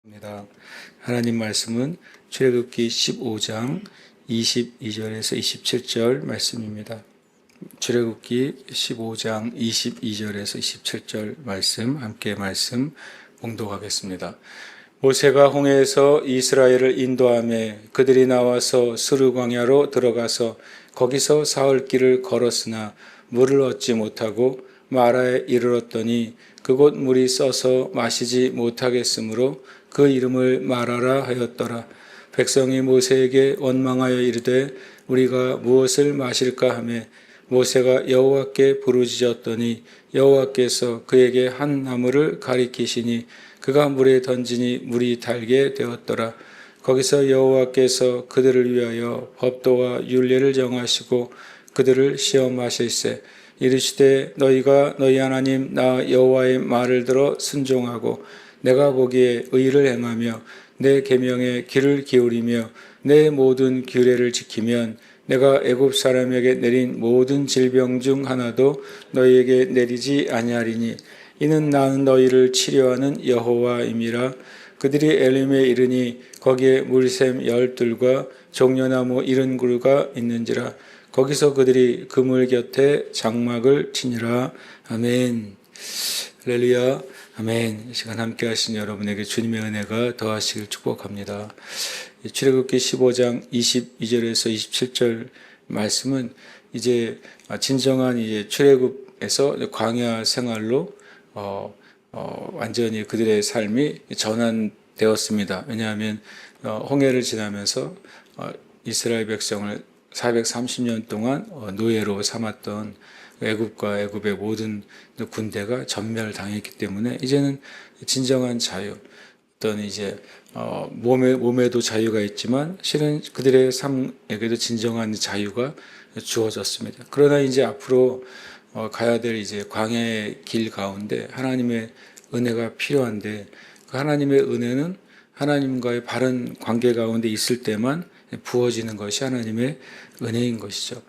입니다. 하나님 말씀은 출애굽기 15장 22절에서 27절 말씀입니다. 출애굽기 15장 22절에서 27절 말씀 함께 말씀 봉독하겠습니다. 모세가 홍해에서 이스라엘을 인도하며 그들이 나와서 스루 광야로 들어가서 거기서 사흘 길을 걸었으나 물을 얻지 못하고 마라에 이르렀더니 그곳 물이 써서 마시지 못하겠으므로 그 이름을 마라라 하였더라. 백성이 모세에게 원망하여 이르되 우리가 무엇을 마실까 하며 모세가 여호와께 부르짖었더니 여호와께서 그에게 한 나무를 가리키시니 그가 물에 던지니 물이 달게 되었더라. 거기서 여호와께서 그들을 위하여 법도와 율례를 정하시고 그들을 시험하실세 이르시되 너희가 너희 하나님 나 여호와의 말을 들어 순종하고 내가 보기에 의를 행하며 내 계명에 귀를 기울이며 내 모든 규례를 지키면 내가 애굽 사람에게 내린 모든 질병 중 하나도 너희에게 내리지 아니하리니 이는 나는 너희를 치료하는 여호와임이라. 그들이 엘림에 이르니 거기에 물샘 12과 종려나무 70그루가 있는지라. 거기서 그들이 그물 곁에 장막을 치니라. 아멘. 할렐루야. 아멘. 이 시간 함께 하신 여러분에게 주님의 은혜가 더하시길 축복합니다. 출애굽기 15장 22절에서 27절 말씀은 이제 진정한 이제 출애굽에서 광야 생활로 완전히 그들의 삶이 전환되었습니다. 왜냐하면 홍해를 지나면서 이스라엘 백성을 430년 동안 노예로 삼았던 애굽과 애굽의 모든 군대가 전멸당했기 때문에 이제는 진정한 자유, 어떤 이제 몸에도 자유가 있지만 실은 그들의 삶에게도 진정한 자유가 주어졌습니다. 그러나 이제 앞으로 가야 될 이제 광야의 길 가운데 하나님의 은혜가 필요한데 그 하나님의 은혜는 하나님과의 바른 관계 가운데 있을 때만 부어지는 것이 하나님의 은혜인 것이죠.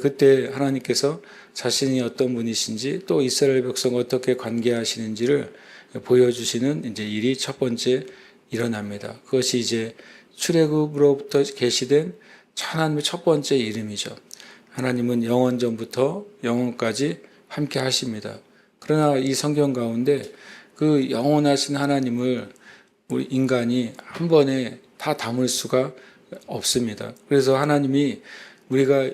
그때 하나님께서 자신이 어떤 분이신지 또 이스라엘 백성과 어떻게 관계하시는지를 보여주시는 이제 일이 첫 번째 일어납니다. 그것이 이제 출애굽으로부터 계시된 하나님의 첫 번째 이름이죠. 하나님은 영원 전부터 영원까지 함께 하십니다. 그러나 이 성경 가운데 그 영원하신 하나님을 우리 인간이 한 번에 다 담을 수가 없습니다. 그래서 하나님이 우리가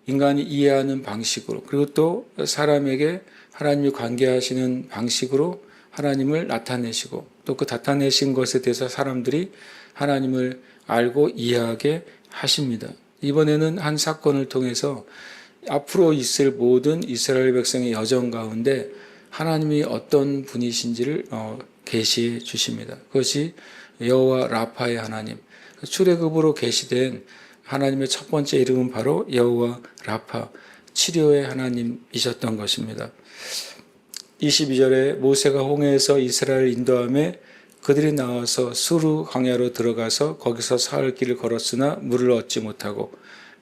인간이 이해하는 방식으로 그리고 또 사람에게 하나님이 관계하시는 방식으로 하나님을 나타내시고 또 그 나타내신 것에 대해서 사람들이 하나님을 알고 이해하게 하십니다. 이번에는 한 사건을 통해서 앞으로 있을 모든 이스라엘 백성의 여정 가운데 하나님이 어떤 분이신지를 계시해 주십니다. 그것이 여호와 라파의 하나님, 출애굽으로 계시된 하나님의 첫 번째 이름은 바로 여호와 라파, 치료의 하나님이셨던 것입니다. 22절에 모세가 홍해에서 이스라엘을 인도하며 그들이 나와서 수르 광야로 들어가서 거기서 사흘 길을 걸었으나 물을 얻지 못하고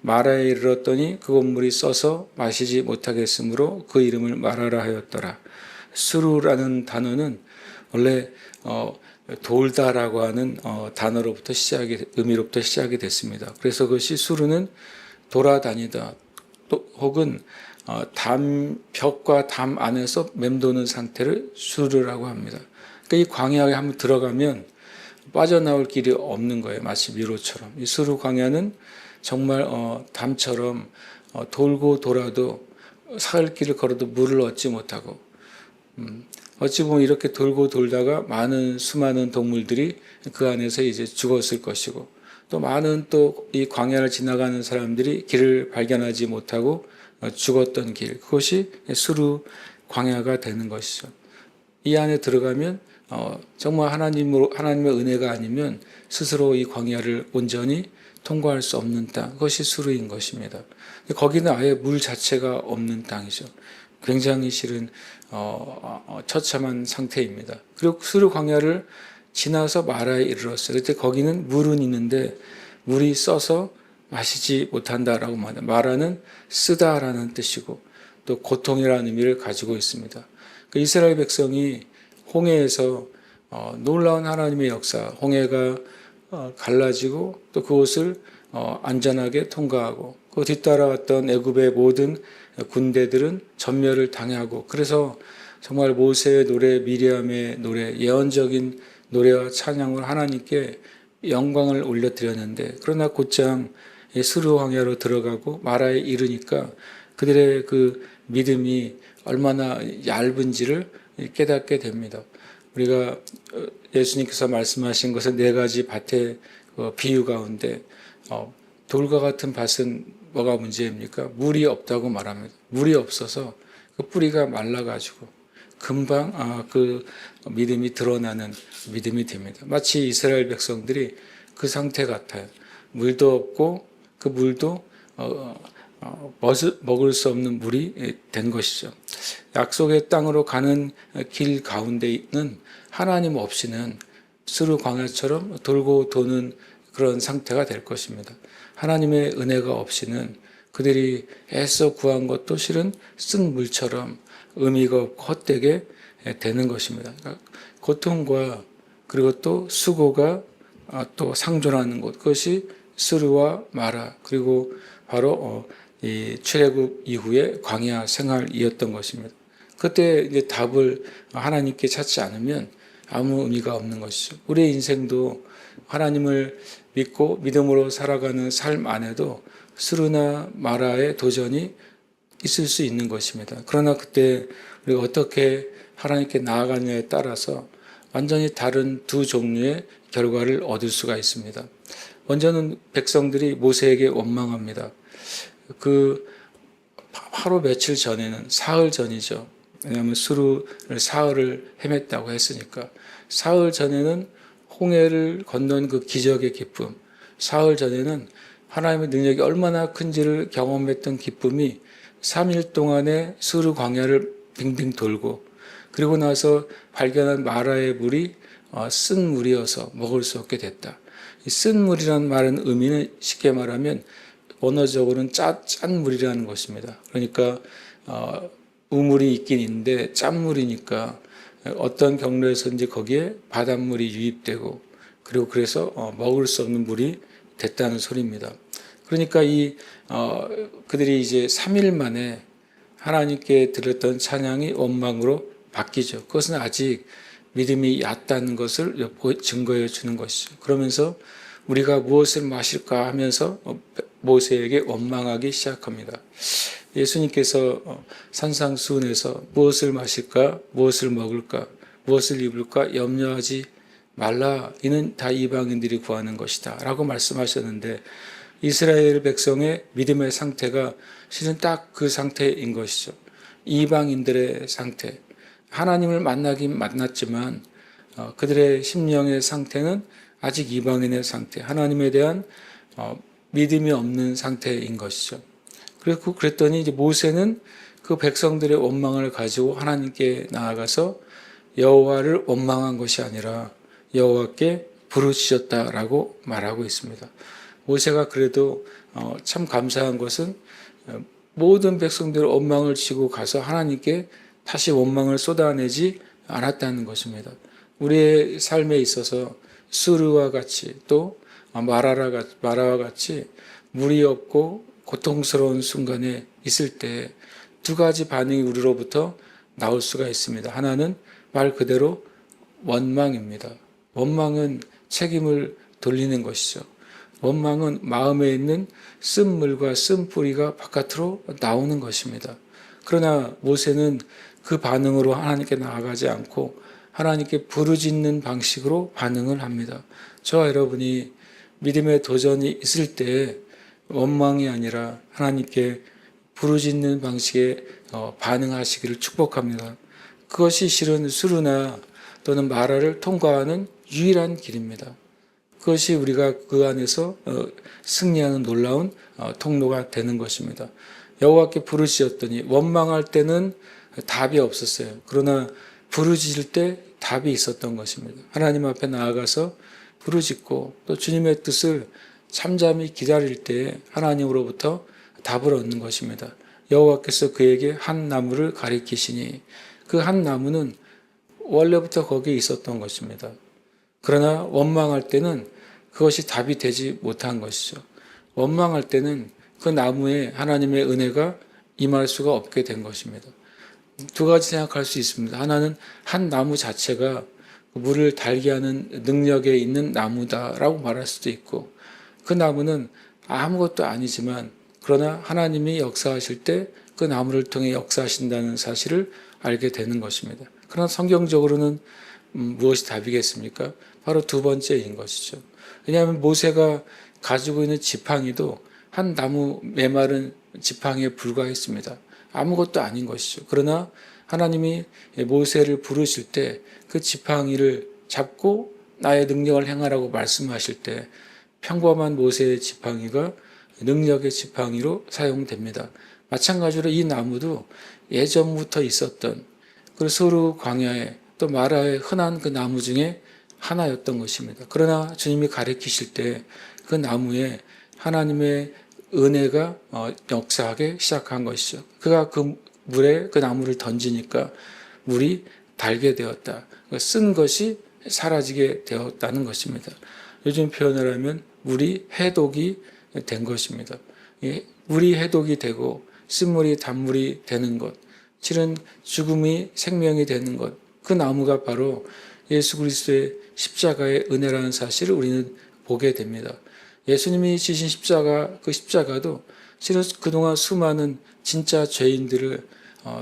마라에 이르렀더니 그곳 물이 써서 마시지 못하겠으므로 그 이름을 마라라 하였더라. 수르라는 단어는 원래 돌다라고 하는 단어로부터 의미로부터 시작이 됐습니다. 그래서 그것이 수르는 돌아다니다 또 혹은 벽과 담 안에서 맴도는 상태를 수르라고 합니다. 그러니까 이 광야에 한번 들어가면 빠져나올 길이 없는 거예요. 마치 미로처럼. 이 수르 광야는 정말 담처럼 돌고 돌아도 사흘 길을 걸어도 물을 얻지 못하고 어찌 보면 이렇게 돌고 돌다가 수많은 동물들이 그 안에서 이제 죽었을 것이고 또 많은 또 이 광야를 지나가는 사람들이 길을 발견하지 못하고 죽었던 길, 그것이 수르 광야가 되는 것이죠. 이 안에 들어가면 정말 하나님의 은혜가 아니면 스스로 이 광야를 온전히 통과할 수 없는 땅, 그것이 수르인 것입니다. 거기는 아예 물 자체가 없는 땅이죠. 굉장히 실은 처참한 상태입니다. 그리고 수르 광야를 지나서 마라에 이르렀어요. 그때 거기는 물은 있는데 물이 써서 마시지 못한다라고 말합니다. 마라는 쓰다라는 뜻이고 또 고통이라는 의미를 가지고 있습니다. 이스라엘 백성이 홍해에서 놀라운 하나님의 역사, 홍해가 갈라지고 또 그곳을 안전하게 통과하고 그 뒤따라왔던 애굽의 모든 군대들은 전멸을 당하고 그래서 정말 모세의 노래, 미리암의 노래, 예언적인 노래와 찬양을 하나님께 영광을 올려드렸는데 그러나 곧장 스루 황야로 들어가고 마라에 이르니까 그들의 그 믿음이 얼마나 얇은지를 깨닫게 됩니다. 우리가 예수님께서 말씀하신 것은 네 가지 밭의 비유 가운데 돌과 같은 밭은 뭐가 문제입니까? 물이 없다고 말합니다. 물이 없어서 그 뿌리가 말라가지고 금방 그 믿음이 드러나는 믿음이 됩니다. 마치 이스라엘 백성들이 그 상태 같아요. 물도 없고 그 물도 먹을 수 없는 물이 된 것이죠. 약속의 땅으로 가는 길 가운데는 하나님 없이는 스루 광야처럼 돌고 도는 그런 상태가 될 것입니다. 하나님의 은혜가 없이는 그들이 애써 구한 것도 실은 쓴 물처럼 의미가 없고 헛되게 되는 것입니다. 그러니까 고통과 그리고 또 수고가 또 상존하는 것, 그것이 스루와 마라 그리고 바로 이 출애굽 이후의 광야 생활이었던 것입니다. 그때 이제 답을 하나님께 찾지 않으면 아무 의미가 없는 것이죠. 우리의 인생도 하나님을 믿고 믿음으로 살아가는 삶 안에도 스루나 마라의 도전이 있을 수 있는 것입니다. 그러나 그때 우리가 어떻게 하나님께 나아가느냐에 따라서 완전히 다른 두 종류의 결과를 얻을 수가 있습니다. 먼저는 백성들이 모세에게 원망합니다. 그 하루 며칠 전에는 사흘 전이죠. 왜냐하면 스루를 사흘을 헤맸다고 했으니까 사흘 전에는 홍해를 건넌 그 기적의 기쁨, 사흘 전에는 하나님의 능력이 얼마나 큰지를 경험했던 기쁨이 3일 동안의 스루 광야를 빙빙 돌고 그리고 나서 발견한 마라의 물이 쓴 물이어서 먹을 수 없게 됐다. 쓴 물이라는 말은 의미는 쉽게 말하면 언어적으로는 짠 물이라는 것입니다. 그러니까 우물이 있긴 있는데 짠물이니까 어떤 경로에서인지 거기에 바닷물이 유입되고 그리고 그래서 먹을 수 없는 물이 됐다는 소리입니다. 그러니까 그들이 이제 3일 만에 하나님께 드렸던 찬양이 원망으로 바뀌죠. 그것은 아직 믿음이 얕다는 것을 증거해 주는 것이죠. 그러면서 우리가 무엇을 마실까 하면서 모세에게 원망하기 시작합니다. 예수님께서 산상수훈에서 무엇을 마실까, 무엇을 먹을까, 무엇을 입을까 염려하지 말라. 이는 다 이방인들이 구하는 것이다. 라고 말씀하셨는데 이스라엘 백성의 믿음의 상태가 실은 딱 그 상태인 것이죠. 이방인들의 상태. 하나님을 만나긴 만났지만 그들의 심령의 상태는 아직 이방인의 상태, 하나님에 대한 믿음이 없는 상태인 것이죠. 그랬더니 이제 모세는 그 백성들의 원망을 가지고 하나님께 나아가서 여호와를 원망한 것이 아니라 여호와께 부르짖었다라고 말하고 있습니다. 모세가 그래도 참 감사한 것은 모든 백성들의 원망을 지고 가서 하나님께 다시 원망을 쏟아내지 않았다는 것입니다. 우리의 삶에 있어서 스루와 같이 또 마라와 같이 물이 없고 고통스러운 순간에 있을 때 두 가지 반응이 우리로부터 나올 수가 있습니다. 하나는 말 그대로 원망입니다. 원망은 책임을 돌리는 것이죠. 원망은 마음에 있는 쓴물과 쓴뿌리가 바깥으로 나오는 것입니다. 그러나 모세는 그 반응으로 하나님께 나아가지 않고 하나님께 부르짖는 방식으로 반응을 합니다. 저와 여러분이 믿음의 도전이 있을 때 원망이 아니라 하나님께 부르짖는 방식에 반응하시기를 축복합니다. 그것이 실은 스루나 또는 마라를 통과하는 유일한 길입니다. 그것이 우리가 그 안에서 승리하는 놀라운 통로가 되는 것입니다. 여호와께 부르짖었더니 원망할 때는 답이 없었어요. 그러나 부르짖을 때 답이 있었던 것입니다. 하나님 앞에 나아가서 부르짖고 또 주님의 뜻을 잠잠히 기다릴 때 하나님으로부터 답을 얻는 것입니다. 여호와께서 그에게 한 나무를 가리키시니 그 한 나무는 원래부터 거기에 있었던 것입니다. 그러나 원망할 때는 그것이 답이 되지 못한 것이죠. 원망할 때는 그 나무에 하나님의 은혜가 임할 수가 없게 된 것입니다. 두 가지 생각할 수 있습니다. 하나는 한 나무 자체가 물을 달게 하는 능력에 있는 나무다라고 말할 수도 있고, 그 나무는 아무것도 아니지만 그러나 하나님이 역사하실 때 그 나무를 통해 역사하신다는 사실을 알게 되는 것입니다. 그러나 성경적으로는 무엇이 답이겠습니까? 바로 두 번째인 것이죠. 왜냐하면 모세가 가지고 있는 지팡이도 한 나무 메마른 지팡이에 불과했습니다. 아무것도 아닌 것이죠. 그러나 하나님이 모세를 부르실 때 그 지팡이를 잡고 나의 능력을 행하라고 말씀하실 때 평범한 모세의 지팡이가 능력의 지팡이로 사용됩니다. 마찬가지로 이 나무도 예전부터 있었던 그 소르 광야에 또 마라의 흔한 그 나무 중에 하나였던 것입니다. 그러나 주님이 가르치실 때 그 나무에 하나님의 은혜가 역사하기 시작한 것이죠. 그가 그 물에 그 나무를 던지니까 물이 달게 되었다. 쓴 것이 사라지게 되었다는 것입니다. 요즘 표현을 하면 물이 해독이 된 것입니다. 물이 해독이 되고 쓴물이 단물이 되는 것, 실은 죽음이 생명이 되는 것, 그 나무가 바로 예수 그리스도의 십자가의 은혜라는 사실을 우리는 보게 됩니다. 예수님이 지신 십자가, 그 십자가도 실은 그동안 수많은 진짜 죄인들을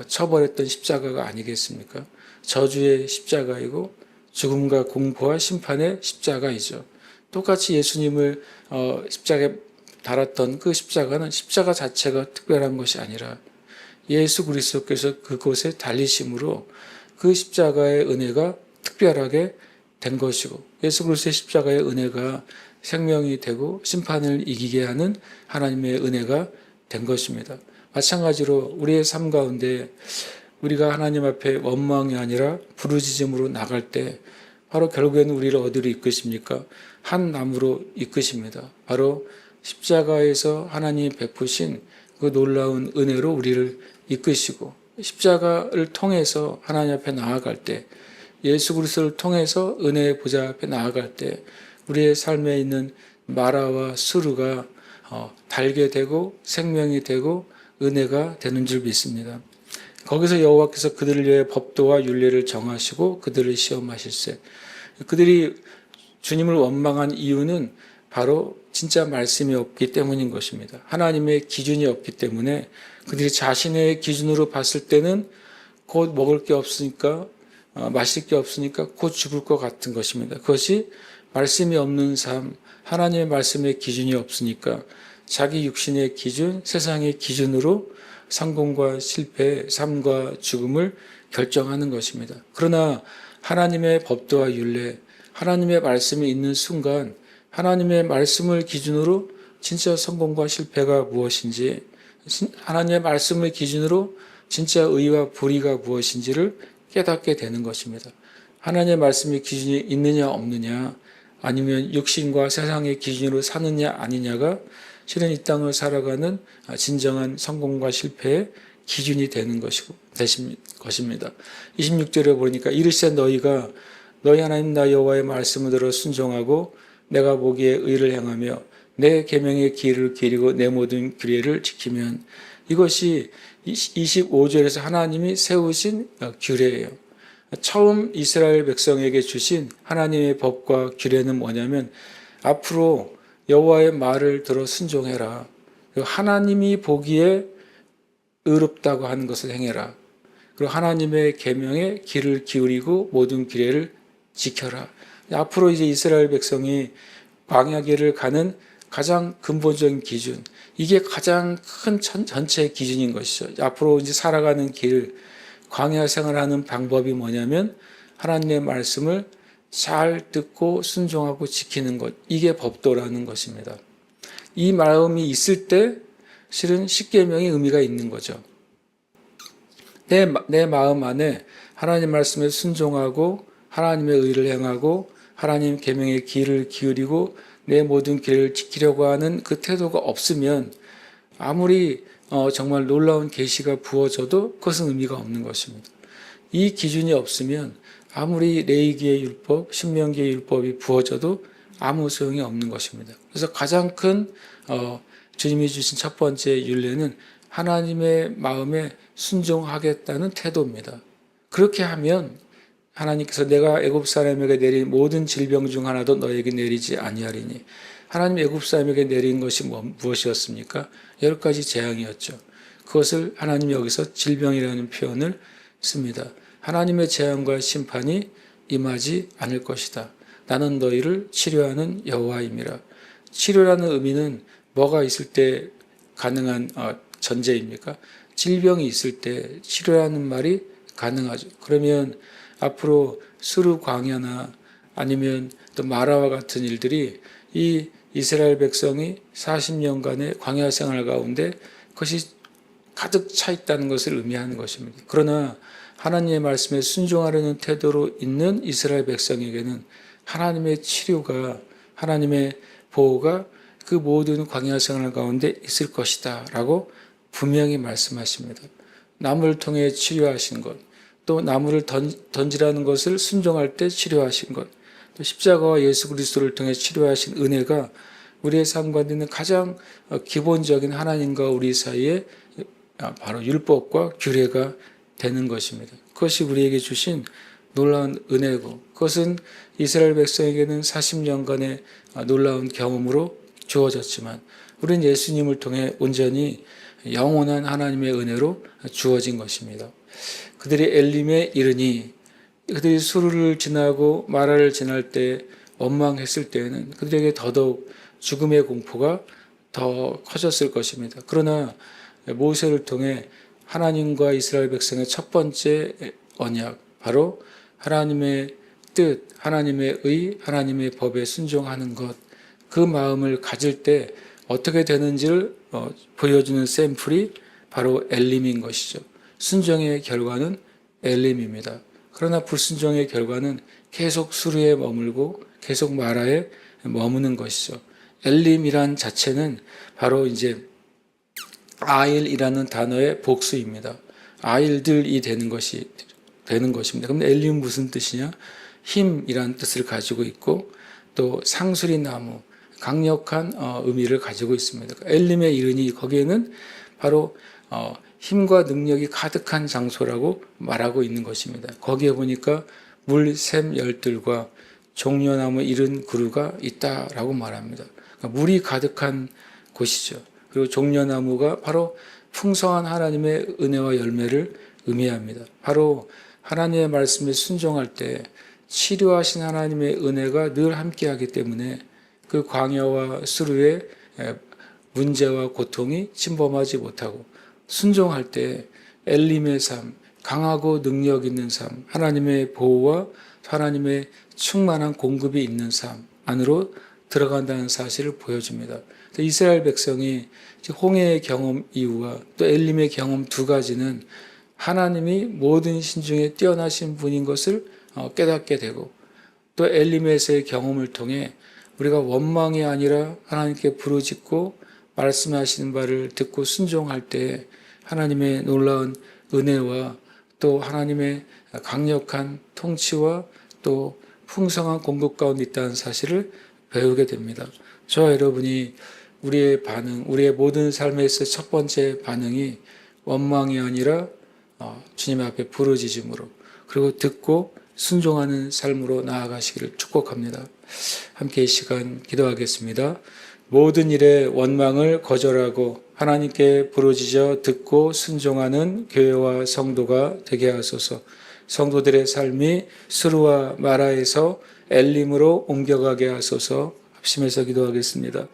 처벌했던 십자가가 아니겠습니까? 저주의 십자가이고 죽음과 공포와 심판의 십자가이죠. 똑같이 예수님을 십자가에 달았던 그 십자가는 십자가 자체가 특별한 것이 아니라 예수 그리스도께서 그곳에 달리심으로 그 십자가의 은혜가 특별하게 된 것이고, 예수 그리스도의 십자가의 은혜가 생명이 되고 심판을 이기게 하는 하나님의 은혜가 된 것입니다. 마찬가지로 우리의 삶 가운데 우리가 하나님 앞에 원망이 아니라 부르짖음으로 나갈 때 바로 결국에는 우리를 어디로 이끄십니까? 한 나무로 이끄십니다. 바로 십자가에서 하나님이 베푸신 그 놀라운 은혜로 우리를 이끄시고, 십자가를 통해서 하나님 앞에 나아갈 때, 예수 그리스도를 통해서 은혜의 보좌 앞에 나아갈 때 우리의 삶에 있는 마라와 수르가 달게 되고 생명이 되고 은혜가 되는 줄 믿습니다. 거기서 여호와께서 그들을 위해 법도와 율례를 정하시고 그들을 시험하실세. 그들이 주님을 원망한 이유는 바로 진짜 말씀이 없기 때문인 것입니다. 하나님의 기준이 없기 때문에 그들이 자신의 기준으로 봤을 때는 곧 먹을 게 없으니까, 마실 게 없으니까 곧 죽을 것 같은 것입니다. 그것이 말씀이 없는 삶, 하나님의 말씀의 기준이 없으니까 자기 육신의 기준, 세상의 기준으로 성공과 실패, 삶과 죽음을 결정하는 것입니다. 그러나 하나님의 법도와 율례, 하나님의 말씀이 있는 순간 하나님의 말씀을 기준으로 진짜 성공과 실패가 무엇인지, 하나님의 말씀을 기준으로 진짜 의와 불의가 무엇인지를 깨닫게 되는 것입니다. 하나님의 말씀의 기준이 있느냐 없느냐, 아니면 육신과 세상의 기준으로 사느냐 아니냐가 실은 이 땅을 살아가는 진정한 성공과 실패의 기준이 되는 것입니다. 26절에 보니까 이르시되 너희가 너희 하나님 나 여호와의 말씀을 들어 순종하고 내가 보기에 의를 행하며 내 계명의 길을 기리고 내 모든 규례를 지키면, 이것이 25절에서 하나님이 세우신 규례예요. 처음 이스라엘 백성에게 주신 하나님의 법과 규례는 뭐냐면 앞으로 여호와의 말을 들어 순종해라. 하나님이 보기에 의롭다고 하는 것을 행해라. 그리고 하나님의 계명에 귀를 기울이고 모든 규례를 지켜라. 앞으로 이제 이스라엘 백성이 광야길을 가는 가장 근본적인 기준, 이게 가장 큰 전체의 기준인 것이죠. 앞으로 이제 살아가는 길, 광야 생활하는 방법이 뭐냐면 하나님의 말씀을 잘 듣고 순종하고 지키는 것, 이게 법도라는 것입니다. 이 마음이 있을 때 실은 십계명의 의미가 있는 거죠. 내 마음 안에 하나님 말씀에 순종하고 하나님의 의를 행하고 하나님 계명에 귀를 기울이고 내 모든 길을 지키려고 하는 그 태도가 없으면 아무리 정말 놀라운 계시가 부어져도 그것은 의미가 없는 것입니다. 이 기준이 없으면 아무리 레위기의 율법, 신명기의 율법이 부어져도 아무 소용이 없는 것입니다. 그래서 가장 큰 주님이 주신 첫 번째 율례는 하나님의 마음에 순종하겠다는 태도입니다. 그렇게 하면 하나님께서 내가 애굽 사람에게 내린 모든 질병 중 하나도 너에게 내리지 아니하리니, 하나님 애굽 사람에게 내린 것이 무엇이었습니까? 10가지 재앙이었죠. 그것을 하나님이 여기서 질병이라는 표현을 씁니다. 하나님의 재앙과 심판이 임하지 않을 것이다. 나는 너희를 치료하는 여호와임이라. 치료라는 의미는 뭐가 있을 때 가능한 전제입니까? 질병이 있을 때 치료라는 말이 가능하죠. 그러면 앞으로 수르 광야나 아니면 또 마라와 같은 일들이 이 이스라엘 백성이 40년간의 광야 생활 가운데 그것이 가득 차 있다는 것을 의미하는 것입니다. 그러나 하나님의 말씀에 순종하려는 태도로 있는 이스라엘 백성에게는 하나님의 치료가, 하나님의 보호가 그 모든 광야 생활 가운데 있을 것이다 라고 분명히 말씀하십니다. 나무를 통해 치료하신 것, 또 나무를 던지라는 것을 순종할 때 치료하신 것, 또 십자가와 예수 그리스도를 통해 치료하신 은혜가 우리의 삶 가운데 있는 가장 기본적인 하나님과 우리 사이에 바로 율법과 규례가 되는 것입니다. 그것이 우리에게 주신 놀라운 은혜고, 그것은 이스라엘 백성에게는 40년간의 놀라운 경험으로 주어졌지만 우리는 예수님을 통해 온전히 영원한 하나님의 은혜로 주어진 것입니다. 그들이 엘림에 이르니, 그들이 수르를 지나고 마라를 지날 때 원망했을 때에는 그들에게 더더욱 죽음의 공포가 더 커졌을 것입니다. 그러나 모세를 통해 하나님과 이스라엘 백성의 첫 번째 언약, 바로 하나님의 뜻, 하나님의 의, 하나님의 법에 순종하는 것, 그 마음을 가질 때 어떻게 되는지를 보여주는 샘플이 바로 엘림인 것이죠. 순종의 결과는 엘림입니다. 그러나 불순종의 결과는 계속 수르에 머물고 계속 마라에 머무는 것이죠. 엘림이란 자체는 바로 이제 아일이라는 단어의 복수입니다. 아일들이 되는 것입니다. 그럼 엘림은 무슨 뜻이냐? 힘이라는 뜻을 가지고 있고 또 상수리 나무, 강력한 의미를 가지고 있습니다. 엘림에 이르니, 거기에는 바로 힘과 능력이 가득한 장소라고 말하고 있는 것입니다. 거기에 보니까 물샘 열들과 종려나무 이른 그루가 있다라고 말합니다. 그러니까 물이 가득한 곳이죠. 그리고 종려나무가 바로 풍성한 하나님의 은혜와 열매를 의미합니다. 바로 하나님의 말씀에 순종할 때 치료하신 하나님의 은혜가 늘 함께하기 때문에 그 광야와 수르의 문제와 고통이 침범하지 못하고, 순종할 때 엘림의 삶, 강하고 능력 있는 삶, 하나님의 보호와 하나님의 충만한 공급이 있는 삶 안으로 들어간다는 사실을 보여줍니다. 이스라엘 백성이 홍해의 경험 이후와 또 엘림의 경험 두 가지는 하나님이 모든 신중에 뛰어나신 분인 것을 깨닫게 되고, 또 엘림에서의 경험을 통해 우리가 원망이 아니라 하나님께 부르짖고 말씀하시는 바를 듣고 순종할 때 하나님의 놀라운 은혜와 또 하나님의 강력한 통치와 또 풍성한 공급 가운데 있다는 사실을 배우게 됩니다. 저와 여러분이 우리의 반응, 우리의 모든 삶에서 첫 번째 반응이 원망이 아니라 주님 앞에 부르짖음으로, 그리고 듣고 순종하는 삶으로 나아가시기를 축복합니다. 함께 이 시간 기도하겠습니다. 모든 일에 원망을 거절하고 하나님께 부르짖어 듣고 순종하는 교회와 성도가 되게 하소서. 성도들의 삶이 수르와 마라에서 엘림으로 옮겨가게 하소서. 합심해서 기도하겠습니다.